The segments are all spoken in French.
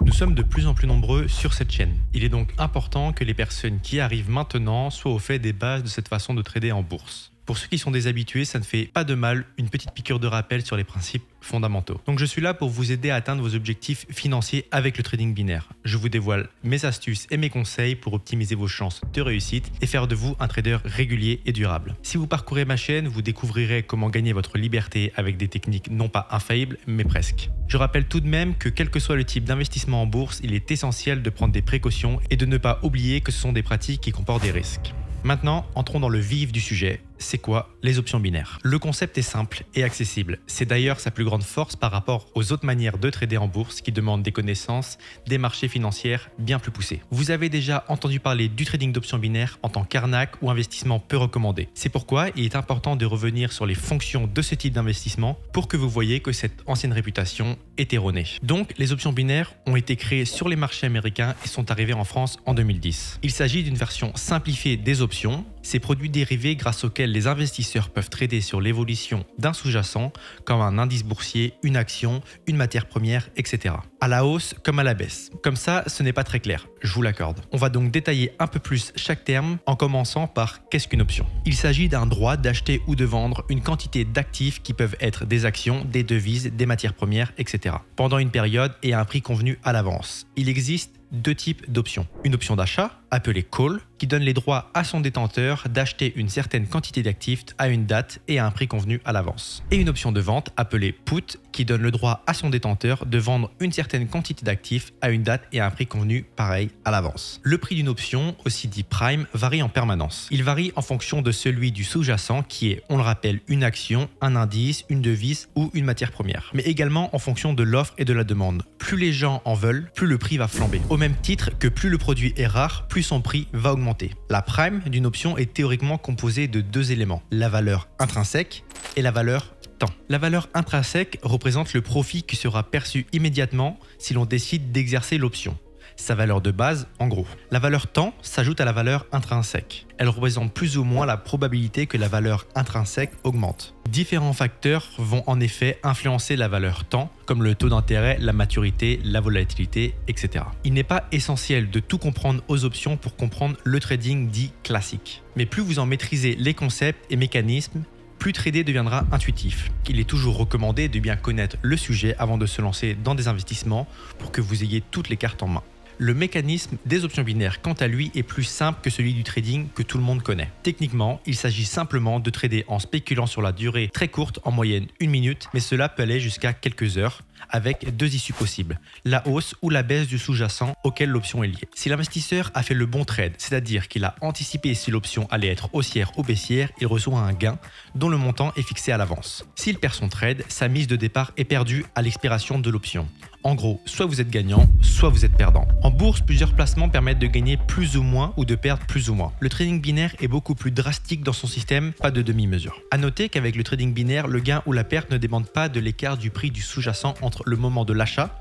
Nous sommes de plus en plus nombreux sur cette chaîne. Il est donc important que les personnes qui arrivent maintenant soient au fait des bases de cette façon de trader en bourse. Pour ceux qui sont déshabitués, ça ne fait pas de mal une petite piqûre de rappel sur les principes fondamentaux. Donc je suis là pour vous aider à atteindre vos objectifs financiers avec le trading binaire. Je vous dévoile mes astuces et mes conseils pour optimiser vos chances de réussite et faire de vous un trader régulier et durable. Si vous parcourez ma chaîne, vous découvrirez comment gagner votre liberté avec des techniques non pas infaillibles, mais presque. Je rappelle tout de même que quel que soit le type d'investissement en bourse, il est essentiel de prendre des précautions et de ne pas oublier que ce sont des pratiques qui comportent des risques. Maintenant, entrons dans le vif du sujet. C'est quoi les options binaires? Le concept est simple et accessible. C'est d'ailleurs sa plus grande force par rapport aux autres manières de trader en bourse qui demandent des connaissances, des marchés financiers bien plus poussés. Vous avez déjà entendu parler du trading d'options binaires en tant qu'arnaque ou investissement peu recommandé. C'est pourquoi il est important de revenir sur les fonctions de ce type d'investissement pour que vous voyez que cette ancienne réputation est erronée. Donc, les options binaires ont été créées sur les marchés américains et sont arrivées en France en 2010. Il s'agit d'une version simplifiée des options, ces produits dérivés grâce auxquels les investisseurs peuvent trader sur l'évolution d'un sous-jacent comme un indice boursier, une action, une matière première, etc. À la hausse comme à la baisse. Comme ça, ce n'est pas très clair, je vous l'accorde. On va donc détailler un peu plus chaque terme en commençant par qu'est-ce qu'une option. Il s'agit d'un droit d'acheter ou de vendre une quantité d'actifs qui peuvent être des actions, des devises, des matières premières, etc. pendant une période et à un prix convenu à l'avance. Il existe deux types d'options. Une option d'achat, appelée call, qui donne les droits à son détenteur d'acheter une certaine quantité d'actifs à une date et à un prix convenu à l'avance. Et une option de vente, appelée put, qui donne le droit à son détenteur de vendre une certaine quantité d'actifs à une date et à un prix convenu pareil à l'avance. Le prix d'une option, aussi dit prime, varie en permanence. Il varie en fonction de celui du sous-jacent qui est, on le rappelle, une action, un indice, une devise ou une matière première. Mais également en fonction de l'offre et de la demande. Plus les gens en veulent, plus le prix va flamber. Au même titre que plus le produit est rare, plus son prix va augmenter. La prime d'une option est théoriquement composée de deux éléments, la valeur intrinsèque et la valeur temps. La valeur intrinsèque représente le profit qui sera perçu immédiatement si l'on décide d'exercer l'option. Sa valeur de base, en gros. La valeur temps s'ajoute à la valeur intrinsèque. Elle représente plus ou moins la probabilité que la valeur intrinsèque augmente. Différents facteurs vont en effet influencer la valeur temps, comme le taux d'intérêt, la maturité, la volatilité, etc. Il n'est pas essentiel de tout comprendre aux options pour comprendre le trading dit classique. Mais plus vous en maîtrisez les concepts et mécanismes, plus trader deviendra intuitif. Il est toujours recommandé de bien connaître le sujet avant de se lancer dans des investissements pour que vous ayez toutes les cartes en main. Le mécanisme des options binaires, quant à lui, est plus simple que celui du trading que tout le monde connaît. Techniquement, il s'agit simplement de trader en spéculant sur la durée très courte, en moyenne 1 minute, mais cela peut aller jusqu'à quelques heures, avec deux issues possibles, la hausse ou la baisse du sous-jacent auquel l'option est liée. Si l'investisseur a fait le bon trade, c'est-à-dire qu'il a anticipé si l'option allait être haussière ou baissière, il reçoit un gain dont le montant est fixé à l'avance. S'il perd son trade, sa mise de départ est perdue à l'expiration de l'option. En gros, soit vous êtes gagnant, soit vous êtes perdant. En bourse, plusieurs placements permettent de gagner plus ou moins ou de perdre plus ou moins. Le trading binaire est beaucoup plus drastique dans son système, pas de demi-mesure. À noter qu'avec le trading binaire, le gain ou la perte ne dépendent pas de l'écart du prix du sous-jacent entre le moment de l'achat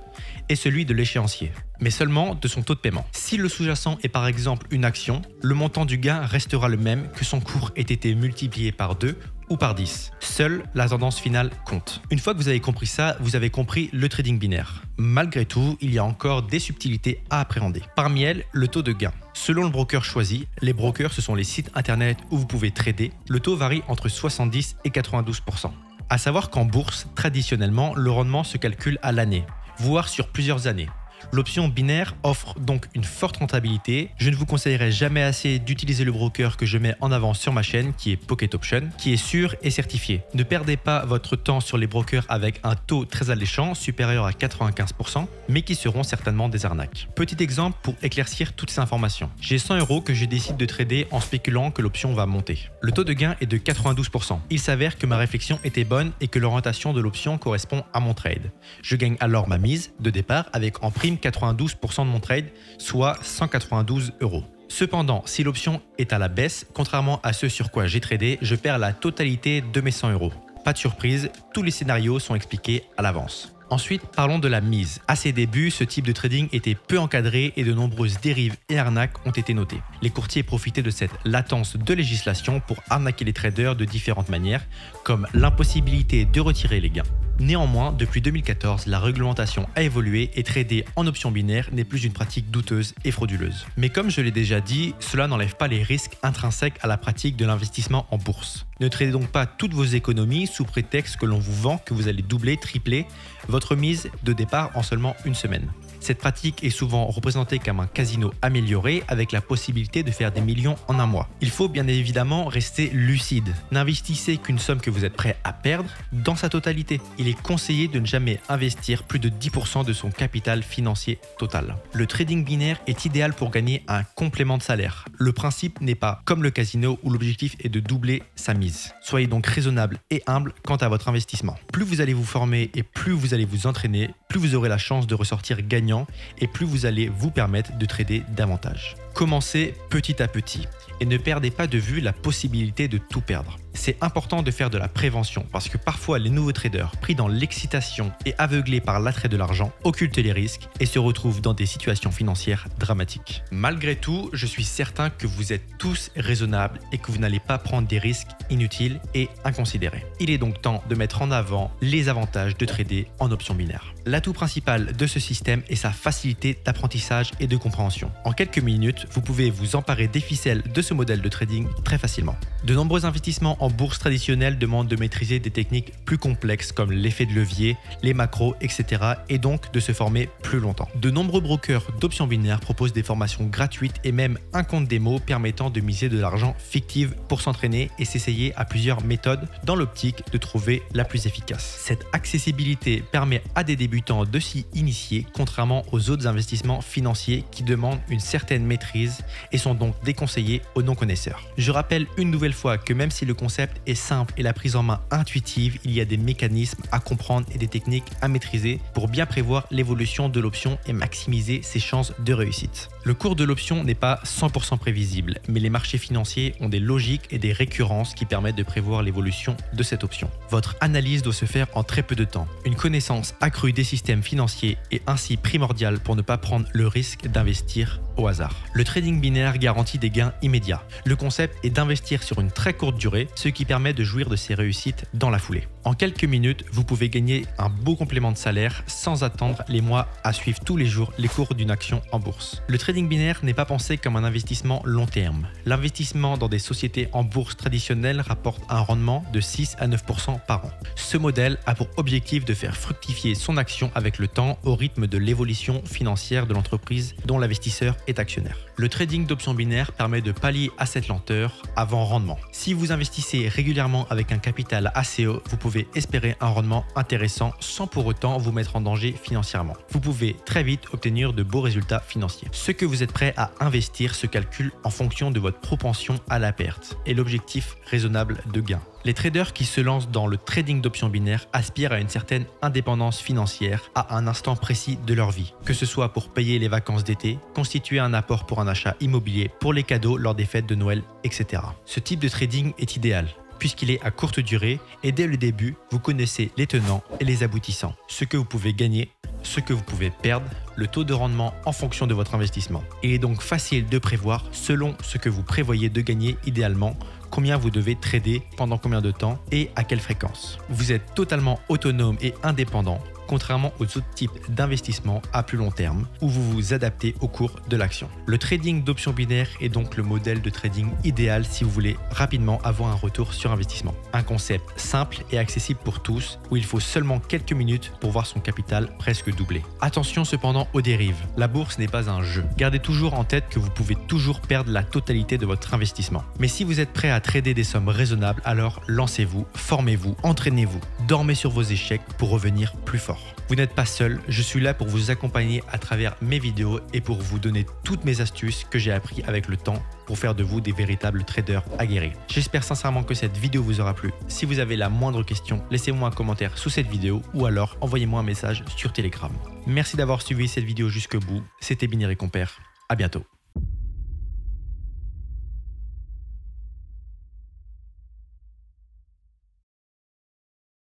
et celui de l'échéancier, mais seulement de son taux de paiement. Si le sous-jacent est par exemple une action, le montant du gain restera le même que son cours ait été multiplié par 2 ou par 10. Seule la tendance finale compte. Une fois que vous avez compris ça, vous avez compris le trading binaire. Malgré tout, il y a encore des subtilités à appréhender. Parmi elles, le taux de gain. Selon le broker choisi, les brokers ce sont les sites internet où vous pouvez trader, le taux varie entre 70 et 92%. À savoir qu'en bourse, traditionnellement, le rendement se calcule à l'année, voire sur plusieurs années. L'option binaire offre donc une forte rentabilité. Je ne vous conseillerais jamais assez d'utiliser le broker que je mets en avant sur ma chaîne, qui est Pocket Option, qui est sûr et certifié. Ne perdez pas votre temps sur les brokers avec un taux très alléchant, supérieur à 95%, mais qui seront certainement des arnaques. Petit exemple pour éclaircir toutes ces informations. J'ai 100 € que je décide de trader en spéculant que l'option va monter. Le taux de gain est de 92%. Il s'avère que ma réflexion était bonne et que l'orientation de l'option correspond à mon trade. Je gagne alors ma mise de départ avec en prime 92% de mon trade, soit 192 €. Cependant, si l'option est à la baisse, contrairement à ce sur quoi j'ai tradé, je perds la totalité de mes 100 €. Pas de surprise, tous les scénarios sont expliqués à l'avance. Ensuite, parlons de la mise. À ses débuts, ce type de trading était peu encadré et de nombreuses dérives et arnaques ont été notées. Les courtiers profitaient de cette latence de législation pour arnaquer les traders de différentes manières, comme l'impossibilité de retirer les gains, Néanmoins, depuis 2014, la réglementation a évolué et trader en options binaires n'est plus une pratique douteuse et frauduleuse. Mais comme je l'ai déjà dit, cela n'enlève pas les risques intrinsèques à la pratique de l'investissement en bourse. Ne tradez donc pas toutes vos économies sous prétexte que l'on vous vend que vous allez doubler, tripler votre mise de départ en seulement une semaine. Cette pratique est souvent représentée comme un casino amélioré avec la possibilité de faire des millions en un mois. Il faut bien évidemment rester lucide. N'investissez qu'une somme que vous êtes prêt à perdre dans sa totalité. Il est conseillé de ne jamais investir plus de 10% de son capital financier total. Le trading binaire est idéal pour gagner un complément de salaire. Le principe n'est pas comme le casino où l'objectif est de doubler sa mise. Soyez donc raisonnable et humble quant à votre investissement. Plus vous allez vous former et plus vous allez vous entraîner, plus vous aurez la chance de ressortir gagnant et plus vous allez vous permettre de trader davantage. Commencez petit à petit et ne perdez pas de vue la possibilité de tout perdre. C'est important de faire de la prévention parce que parfois les nouveaux traders pris dans l'excitation et aveuglés par l'attrait de l'argent occultent les risques et se retrouvent dans des situations financières dramatiques. Malgré tout, je suis certain que vous êtes tous raisonnables et que vous n'allez pas prendre des risques inutiles et inconsidérés. Il est donc temps de mettre en avant les avantages de trader en options binaires. L'atout principal de ce système est sa facilité d'apprentissage et de compréhension. En quelques minutes, vous pouvez vous emparer des ficelles de ce modèle de trading très facilement. De nombreux investissements en bourse traditionnelle demandent de maîtriser des techniques plus complexes comme l'effet de levier, les macros, etc. et donc de se former plus longtemps. De nombreux brokers d'options binaires proposent des formations gratuites et même un compte démo permettant de miser de l'argent fictif pour s'entraîner et s'essayer à plusieurs méthodes dans l'optique de trouver la plus efficace. Cette accessibilité permet à des débutants de s'y initier contrairement aux autres investissements financiers qui demandent une certaine maîtrise et sont donc déconseillés aux non-connaisseurs. Je rappelle une nouvelle fois que même si le concept est simple et la prise en main intuitive, il y a des mécanismes à comprendre et des techniques à maîtriser pour bien prévoir l'évolution de l'option et maximiser ses chances de réussite. Le cours de l'option n'est pas 100% prévisible, mais les marchés financiers ont des logiques et des récurrences qui permettent de prévoir l'évolution de cette option. Votre analyse doit se faire en très peu de temps. Une connaissance accrue des systèmes financiers est ainsi primordiale pour ne pas prendre le risque d'investir au hasard. Le trading binaire garantit des gains immédiats. Le concept est d'investir sur une très courte durée, ce qui permet de jouir de ses réussites dans la foulée. En quelques minutes, vous pouvez gagner un beau complément de salaire sans attendre les mois à suivre tous les jours les cours d'une action en bourse. Le trading binaire n'est pas pensé comme un investissement long terme. L'investissement dans des sociétés en bourse traditionnelles rapporte un rendement de 6 à 9% par an. Ce modèle a pour objectif de faire fructifier son action avec le temps au rythme de l'évolution financière de l'entreprise dont l'investisseur est actionnaire. Le trading d'options binaires permet de pallier à cette lenteur avant rendement. Si vous investissez régulièrement avec un capital assez haut, vous pouvez espérer un rendement intéressant sans pour autant vous mettre en danger financièrement. Vous pouvez très vite obtenir de beaux résultats financiers. Ce que vous êtes prêt à investir se calcule en fonction de votre propension à la perte et l'objectif raisonnable de gain. Les traders qui se lancent dans le trading d'options binaires aspirent à une certaine indépendance financière à un instant précis de leur vie, que ce soit pour payer les vacances d'été, constituer un apport pour un achat immobilier, pour les cadeaux lors des fêtes de Noël, etc. Ce type de trading est idéal puisqu'il est à courte durée et dès le début, vous connaissez les tenants et les aboutissants, ce que vous pouvez gagner, ce que vous pouvez perdre, le taux de rendement en fonction de votre investissement. Il est donc facile de prévoir, selon ce que vous prévoyez de gagner idéalement, combien vous devez trader, pendant combien de temps et à quelle fréquence. Vous êtes totalement autonome et indépendant, contrairement aux autres types d'investissements à plus long terme, où vous vous adaptez au cours de l'action. Le trading d'options binaires est donc le modèle de trading idéal si vous voulez rapidement avoir un retour sur investissement. Un concept simple et accessible pour tous, où il faut seulement quelques minutes pour voir son capital presque doubler. Attention cependant aux dérives. La bourse n'est pas un jeu. Gardez toujours en tête que vous pouvez toujours perdre la totalité de votre investissement. Mais si vous êtes prêt à trader des sommes raisonnables, alors lancez-vous, formez-vous, entraînez-vous, dormez sur vos échecs pour revenir plus fort. Vous n'êtes pas seul, je suis là pour vous accompagner à travers mes vidéos et pour vous donner toutes mes astuces que j'ai appris avec le temps pour faire de vous des véritables traders aguerris. J'espère sincèrement que cette vidéo vous aura plu. Si vous avez la moindre question, laissez-moi un commentaire sous cette vidéo ou alors envoyez-moi un message sur Telegram. Merci d'avoir suivi cette vidéo jusqu'au bout. C'était Binary Compère. À bientôt.